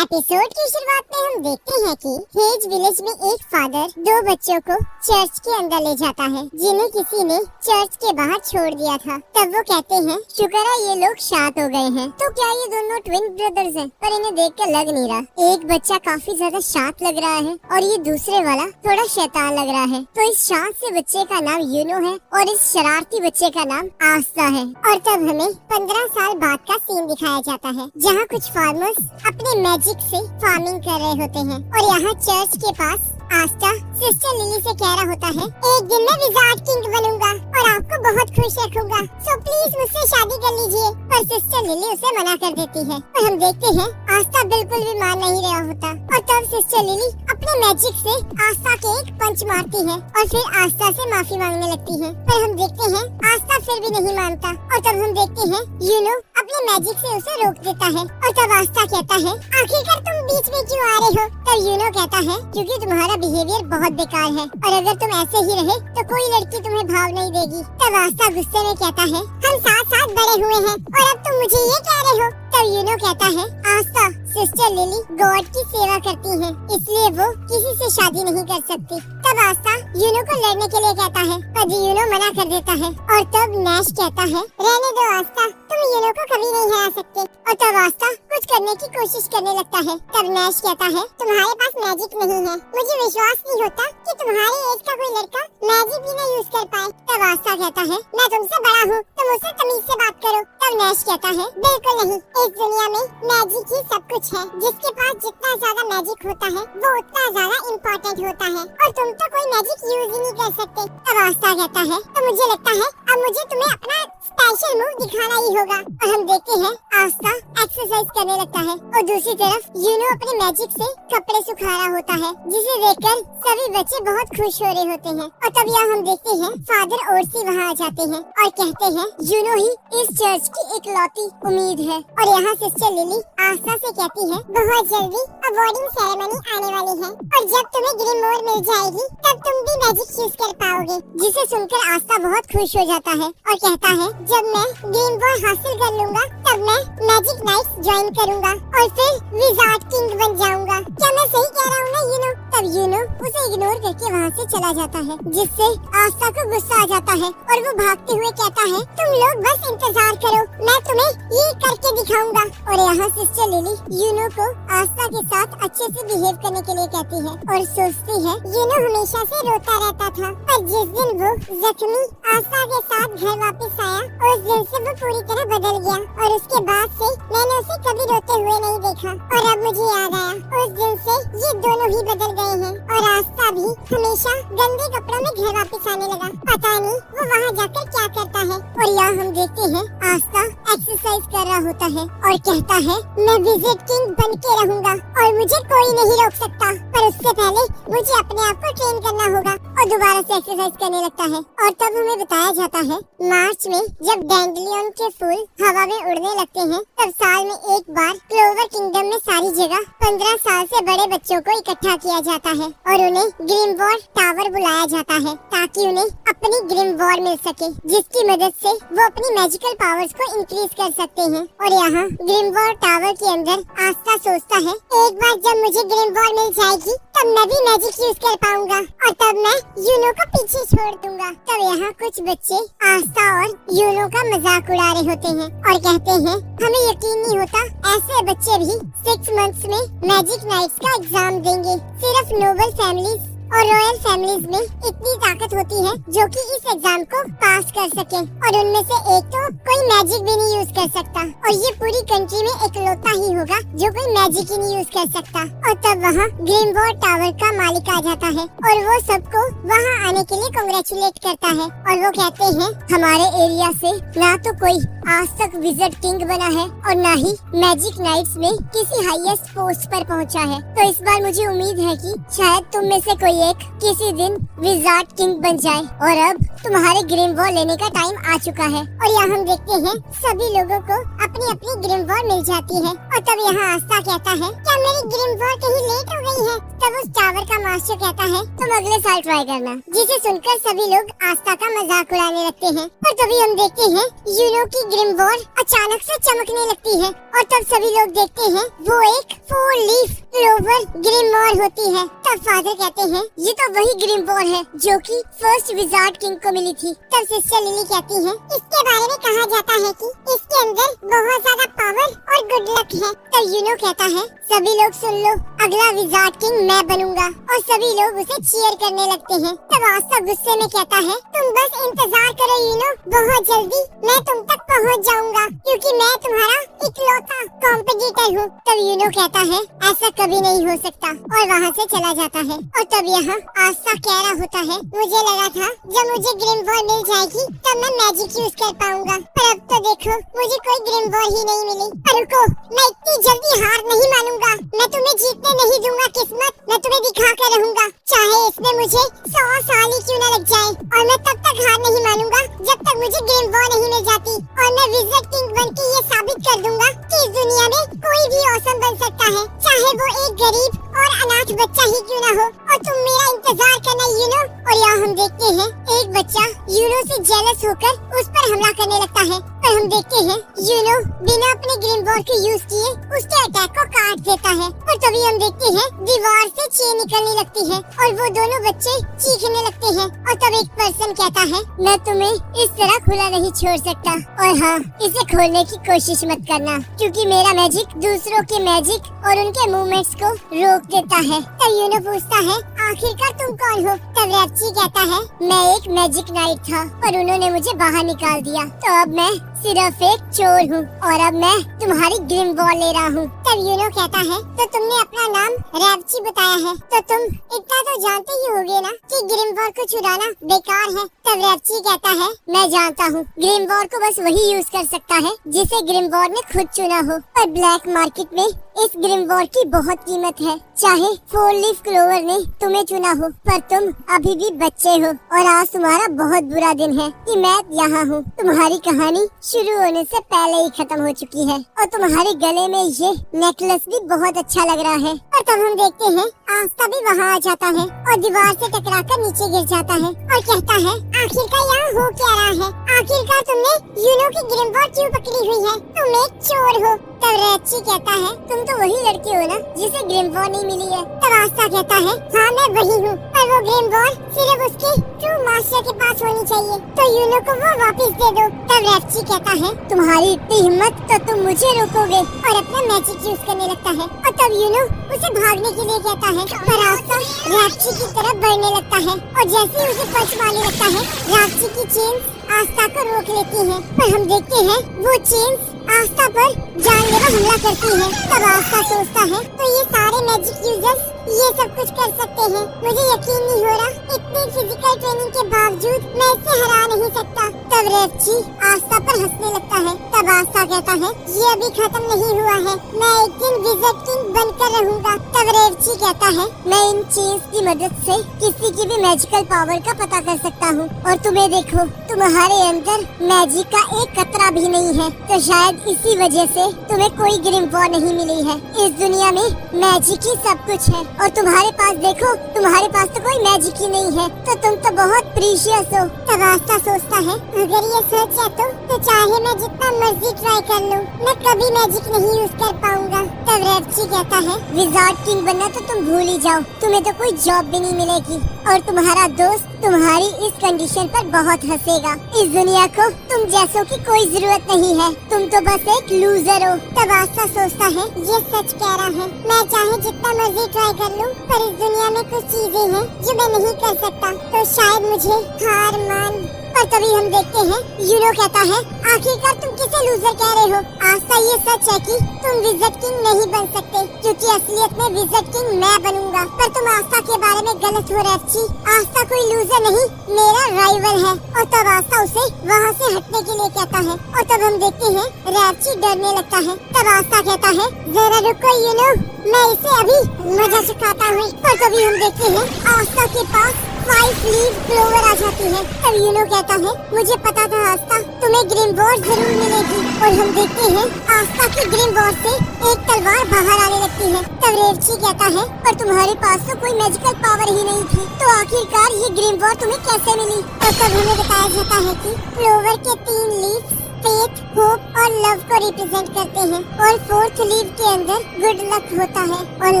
Episode की शुरुआत में हम देखते हैं कि हेज विलेज में एक फादर दो बच्चों को चर्च के अंदर ले जाता है जिन्हें किसी ने चर्च के बाहर छोड़ दिया था। तब वो कहते हैं शुक्र है ये लोग शांत हो गए हैं। तो क्या ये दोनों ट्विन ब्रदर्स हैं? पर इन्हें देखकर लग नहीं रहा। एक बच्चा काफी ज्यादा शांत लग रहा है और ये दूसरे वाला थोड़ा शैतान लग रहा है। तो इस शांत से बच्चे का नाम यूनो है और इस शरारती बच्चे का नाम आस्था है। और तब हमें 15 साल बाद का सीन दिखाया जाता है जहाँ कुछ फार्मर्स अपने मैजिक से फार्मिंग कर रहे होते हैं और यहाँ चर्च के पास आस्था सिस्टर लिली से कह रहा होता है, एक दिन मैं विजार्ड किंग बनूंगा और आपको बहुत खुश रखूंगा, सो प्लीज मुझसे शादी कर लीजिए। पर सिस्टर लिली उसे मना कर देती है और हम देखते हैं आस्था बिल्कुल भी मान नहीं रहा होता। और तब सिस्टर लिली अपने मैजिक से आस्था के एक पंच मारती है और फिर आस्था से माफी मांगने लगती है। पर हम देखते हैं आस्था फिर भी नहीं मानता और तब हम देखते हैं यूनो अपने मैजिक से उसे रोक देता है। और तब आस्था कहता है, आखिरकार तुम बीच में क्यों आ रहे हो? तब यूनो कहता है, क्योंकि तुम्हारा बिहेवियर बहुत बेकार है और अगर तुम ऐसे ही रहे तो कोई लड़की तुम्हें भाव नहीं देगी। तब आस्था गुस्से में कहता है, हम साथ साथ बड़े हुए हैं और अब तुम मुझे ये कह रहे हो? तब यूनो कहता है, आस्था सिस्टर लिली गॉड की सेवा करती है इसलिए वो किसी से शादी नहीं कर सकती। तब आस्था यूनो को लड़ने के लिए कहता है पर यूनो मना कर देता है। और तब नैश कहता है, रहने दो आस्था, तुम यूनो को कभी नहीं हरा सकते। और तब आस्था कुछ करने की कोशिश करने लगता है। तब नैश कहता है, तुम्हारे पास मैजिक नहीं है, मुझे विश्वास नहीं होता कि तुम्हारे एज का कोई लड़का मैजिक भी नहीं यूज कर पाए। तब आस्था कहता है, मैं तुमसे बड़ा हूँ, तुम मुझसे तमीज से बात करो। तब नैश कहता है, बिल्कुल नहीं, इस दुनिया में मैजिक ही सब कुछ है, जिसके पास जितना ज्यादा मैजिक होता है वो उतना ज्यादा इम्पोर्टेंट होता है और तुम तो कोई मैजिक यूज ही नहीं कर सकते। तब आस्था कहता है, तो मुझे लगता है अब मुझे तुम्हें अपना स्पेशल मूव दिखाना ही होगा। और हम देखते हैं आस्था एक्सरसाइज करने लगता है और दूसरी तरफ यूनो अपने मैजिक से कपड़े सुखा रहा होता है जिसे देखकर सभी बच्चे बहुत खुश हो रहे होते हैं। और तब यहाँ हम देखते हैं फादर ओरसी वहाँ आ जाते हैं और कहते हैं यूनो ही इस चर्च की इकलौती उम्मीद है। और यहाँ सिस्टर लिली आस्था से कहती है, बहुत जल्दी अवार्डिंग सेरेमनी आने वाली है और जब तुम्हें ग्रिमोर मिल जाएगी तब तुम भी मैजिक यूज कर पाओगे। जिसे सुनकर आस्था बहुत खुश हो जाता है और कहता है, जब मैं ग्रिमोर हासिल कर लूंगा तब मैं मैजिक नाइट्स ज्वाइन करूंगा और फिर विजार्ड किंग बन जाऊंगा। क्या मैं सही कह रहा हूँ ना यूनो? तब यूनो उसे इग्नोर करके वहाँ से चला जाता है जिससे आस्था को गुस्सा आ जाता है और वो भागते हुए कहता है, तुम लोग बस इंतजार करो, मैं तुम्हें ये करके दिखाऊंगा। और यहाँ सिस्टर लिली यूनो को आस्था के साथ अच्छे से बिहेव करने के लिए कहती है और सोचती है यूनो हमेशा से रोता रहता था पर जिस दिन वो जख्मी आस्था के साथ घर वापस आया उस दिन से वो पूरी तरह बदल गया और उसके बाद से मैंने उसे कभी रोते हुए नहीं देखा। और अब मुझे याद आया उस दिन से ये दोनों ही बदल गए हैं और आस्था भी हमेशा गंदे कपड़ों में घर वापस आने लगा। पता नहीं वो वहाँ जाकर क्या करता है। और यहाँ हम देखते हैं आस्था एक्सरसाइज कर रहा होता है और कहता है, मैं विजिट किंग बन के रहूंगा और मुझे कोई नहीं रोक सकता। पर उससे पहले मुझे अपने आप को ट्रेन करना होगा और दोबारा से एक्सरसाइज करने लगता है। और तब हमें बताया जाता है मार्च में जब डैंडलियन के फूल हवा में उड़ने लगते हैं तब साल में एक बार क्लोवर किंगडम में सारी जगह 15 साल से बड़े बच्चों को इकट्ठा किया जाता है और उन्हें ग्रिमवॉर टावर बुलाया जाता है ताकि उन्हें अपनी ग्रिमवॉर मिल सके जिसकी मदद से वो अपनी मैजिकल पावर्स को इंक्रीज कर सकते हैं। और यहाँ ग्रिमवॉर टावर के अंदर आस्था सोचता है, एक बार जब मुझे ग्रिमवॉर मिल जाएगी तब मैं भी मैजिक यूज कर पाऊंगा और तब मैं यूनो को पीछे छोड़ दूंगा। तब यहाँ कुछ बच्चे आस्था और यूनो का मजाक उड़ा रहे होते हैं और कहते हैं, हमें यकीन नहीं होता ऐसे बच्चे भी 6 मंथ्स में मैजिक नाइट्स का एग्जाम देंगे। सिर्फ नोबल फैमिलीज और रॉयल फैमिलीज में इतनी ताकत होती है जो कि इस एग्जाम को पास कर सके और उनमें से एक तो कोई मैजिक भी नहीं यूज कर सकता और ये पूरी कंट्री में इकलौता ही होगा जो कोई मैजिक ही नहीं यूज कर सकता। और तब वहाँ ग्रिमवॉर टावर का मालिक आ जाता है और वो सबको वहाँ आने के लिए कांग्रेचुलेट करता है और वो कहते हैं, हमारे एरिया से ना तो कोई आज तक विजिट किंग बना है और ना ही मैजिक नाइट्स में किसी हाईएस्ट पोस्ट पर पहुँचा है। तो इस बार मुझे उम्मीद है कि शायद तुम में से कोई एक किसी दिन विजार्ड किंग बन जाए और अब तुम्हारे ग्रिमवॉर लेने का टाइम आ चुका है। और यहाँ हम देखते हैं सभी लोगों को अपनी अपनी ग्रिमवॉर मिल जाती है और तब यहाँ आस्था कहता है, क्या मेरी ग्रिमवॉर कहीं लेट हो गई है? तब उस टावर का मास्टर कहता है तुम अगले साल ट्राई करना, जिसे सुनकर सभी लोग आस्था का मजाक उड़ाने लगते हैं। और तभी हम देखते हैं यूनो की ग्रिमवॉर अचानक से चमकने लगती है और तब सभी लोग देखते हैं वो एक 4 लीफ क्लोवर ग्रिमवॉर होती है। तब फादर कहते हैं ये तो वही ग्रिमवॉर है जो कि फर्स्ट विजार्ड किंग को मिली थी। तब सिस्टर लिली कहती है इसके बारे में कहा जाता है कि इसके अंदर बहुत ज्यादा पावर और गुड लक है। तब यूनो कहता है सभी लोग सुन लो, अगला विजार्ड किंग मैं बनूंगा। और सभी लोग उसे चीयर करने लगते हैं। तब आस्था गुस्से में कहता है तुम बस इंतजार करो यूनो, बहुत जल्दी मैं तुम तक पहुंच जाऊंगा क्योंकि मैं तुम्हारा इकलौता कॉम्पिटिटर हूँ। तब यूनो कहता है ऐसा कभी नहीं हो सकता और वहाँ से चला जाता है। और तब यहाँ आस्था कह रहा होता है मुझे लगा था जब मुझे ग्रिमवॉर मिल जाएगी तब मैं मैजिक यूज कर पाऊंगा, पर अब तो देखो मुझे कोई ग्रिमवॉर ही नहीं मिली। पर रुको, मैं इतनी जल्दी हार नहीं मानूंगा, मैं तुम्हें जीतने नहीं दूंगा किस्मत, मैं तुम्हें दिखा कर रहूंगा, चाहे इसमें मुझे 100 साल ही क्यों न लग जाए। और मैं तब तक हार नहीं मानूंगा जब तक मुझे ग्रिमवॉर नहीं मिल जाती। और मैं विजार्ड किंग बनके ये साबित कर दूंगा कि इस दुनिया में कोई भी ऑसम बन सकता है, चाहे वो एक गरीब और अनाथ बच्चा ही क्यों ना हो। और तुम मेरा इंतजार करना यूनो। और यहाँ हम देखते हैं एक बच्चा यूनो से जेलस होकर उस पर हमला करने लगता है। और हम देखते हैं यूनो बिना अपने ग्रिमवॉर के यूज किए उसके अटैक को काट देता है। और तभी हम देखते हैं दीवार से चेन निकलने लगती है और वो दोनों बच्चे चीखने लगते हैं। और तब एक पर्सन कहता है मैं तुम्हें इस तरह खुला नहीं छोड़ सकता, और हाँ इसे खोलने की कोशिश मत करना क्योंकि मेरा मैजिक दूसरों के मैजिक और उनके मूवमेंट्स को रोक देता है। तब यूनो पूछता है आखिरकार तुम कौन हो। तब रैप्ची कहता है मैं एक मैजिक नाइट था और उन्होंने मुझे बाहर निकाल दिया, तो अब मैं सिर्फ एक चोर हूँ और अब मैं तुम्हारी ग्रिमवॉर ले रहा हूँ। तब यूनो कहता है तो तुमने अपना नाम रैप्ची बताया है तो तुम इतना तो जानते ही होगे ना कि ग्रिमवॉर को चुराना बेकार है। तब रैप्ची कहता है मैं जानता हूँ, ग्रिमवॉर को बस वही यूज कर सकता है जिसे ग्रिमवॉर ने खुद चुना हो। और ब्लैक मार्केट में इस ग्रिमवॉर की बहुत कीमत है, चाहे 4 लीफ क्लोवर ने तुम्हें चुना हो, पर तुम अभी भी बच्चे हो और आज तुम्हारा बहुत बुरा दिन है कि मैं यहाँ हूँ। तुम्हारी कहानी शुरू होने से पहले ही खत्म हो चुकी है और तुम्हारे गले में ये नेकलेस भी बहुत अच्छा लग रहा है। और तब हम देखते हैं आस्था भी वहाँ आ जाता है और दीवार से टकराकर नीचे गिर जाता है और कहता है आखिरकार यहाँ हो क्या रहा है, आखिरकार तुमने यूनो की ग्रिमवॉर क्यों पकड़ी हुई है, तुम एक चोर हो। तब रैप्ची कहता है तुम तो वही लड़की हो ना जिसे ग्रिमवॉर नहीं मिली है। तब आस्था कहता है हाँ मैं वही हूँ, पर वो ग्रिमवॉर सिर्फ उसके ट्रू मास्टर के पास होनी चाहिए, तो यूनो को वो वापस दे दो। तब रैप्ची कहता है तुम्हारी इतनी हिम्मत तो तुम मुझे रोकोगे, और अपना मैजिक यूज करने लगता है। और तब यूनो उसे भागने के लिए कहता है, पर आस्था रैप्ची की तरफ बढ़ने लगता है और जैसे ही उसे पंच मारने लगता है रैप्ची की चेन आस्था को रोक लेती है। और हम देखते हैं वो चेन आस्था पर जानलेवा हमला करती है। तब आस्था सोचता है तो ये सारे मैजिक यूजर्स ये सब कुछ कर सकते हैं, मुझे यकीन नहीं हो रहा इतनी फिजिकल ट्रेनिंग के बावजूद मैं इसे हरा नहीं सकता। तब रैप्ची आस्था पर हंसने लगता है। तब आस्था कहता है ये अभी खत्म नहीं हुआ है, मैं एक दिन विजार्ड किंग बनकर रहूंगा। तब रैप्ची कहता है मैं इन चेन्स की मदद से किसी की भी मैजिकल पावर का पता कर सकता हूँ, और तुम्हें देखो तुम्हारे अंदर मैजिक का एक कतरा भी नहीं है, तो शायद इसी वजह से तुम्हें कोई ग्रिमवॉर नहीं मिली है। इस दुनिया में मैजिक ही सब कुछ है और तुम्हारे पास देखो तुम्हारे पास तो कोई मैजिक ही नहीं है, तो तुम तो बहुत प्रीशियस हो। तब आस्था सोचता है अगर ये सच है तो चाहे मैं जितना मर्जी ट्राई कर लूं, मैं कभी मैजिक नहीं यूज कर पाऊंगा। तब रैप्ची कहता है विजार्ड किंग बनना तो तुम भूल ही जाओ, तुम्हें तो कोई जॉब भी नहीं मिलेगी और तुम्हारा दोस्त तुम्हारी इस कंडीशन पर बहुत हंसेगा। इस दुनिया को तुम जैसों की कोई जरूरत नहीं है, तुम तो बस एक लूजर हो। तब आस्था सोचता है ये सच कह रहा है, मैं चाहे जितना मर्जी ट्राई कर लूं, पर इस दुनिया में कुछ चीजें हैं जो मैं नहीं कर सकता, तो शायद मुझे हार मान। और तभी हम देखते हैं यूनो कहता है आखिरकार तुम किसे लूजर कह रहे हो। आस्था ये सच है कि तुम विजार्ड किंग नहीं बन सकते क्योंकि असलियत में विजार्ड किंग मैं बनूंगा, पर तुम आस्था के बारे में गलत हो रैप्ची, आस्था कोई लूजर नहीं मेरा राइवल है। और तब आस्था उसे वहाँ से हटने के लिए कहता है और तब हम देखते हैं रैप्ची डरने लगता है। तब आस्था कहता है जरा रुको यूनो, मैं इसे अभी मजा चखाता हूँ। और तभी हम देखते हैं आस्था के पास 5 लीफ क्लोवर आ जाती है। तब यूनो कहता है मुझे पता था आस्था तुम्हें ग्रिमवॉर जरूर मिलेगी। और हम देखते हैं आस्था की ग्रिमवॉर से एक तलवार बाहर आने लगती है। तब एर्ची कहता है पर तुम्हारे पास तो कोई मैजिकल पावर ही नहीं थी, तो आखिरकार ये ग्रिमवॉर तुम्हें कैसे मिली। और तब हमें बताया जाता है कि क्लोवर के 3 लीफ फेथ, होप और लव को रिप्रेजेंट करते हैं और 4th लीफ के अंदर गुड लक होता है और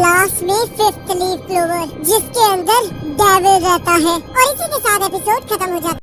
लास्ट में 5th लीफ क्लोवर जिसके अंदर डेविल रहता है। और इसी के साथ एपिसोड खत्म हो जाता है।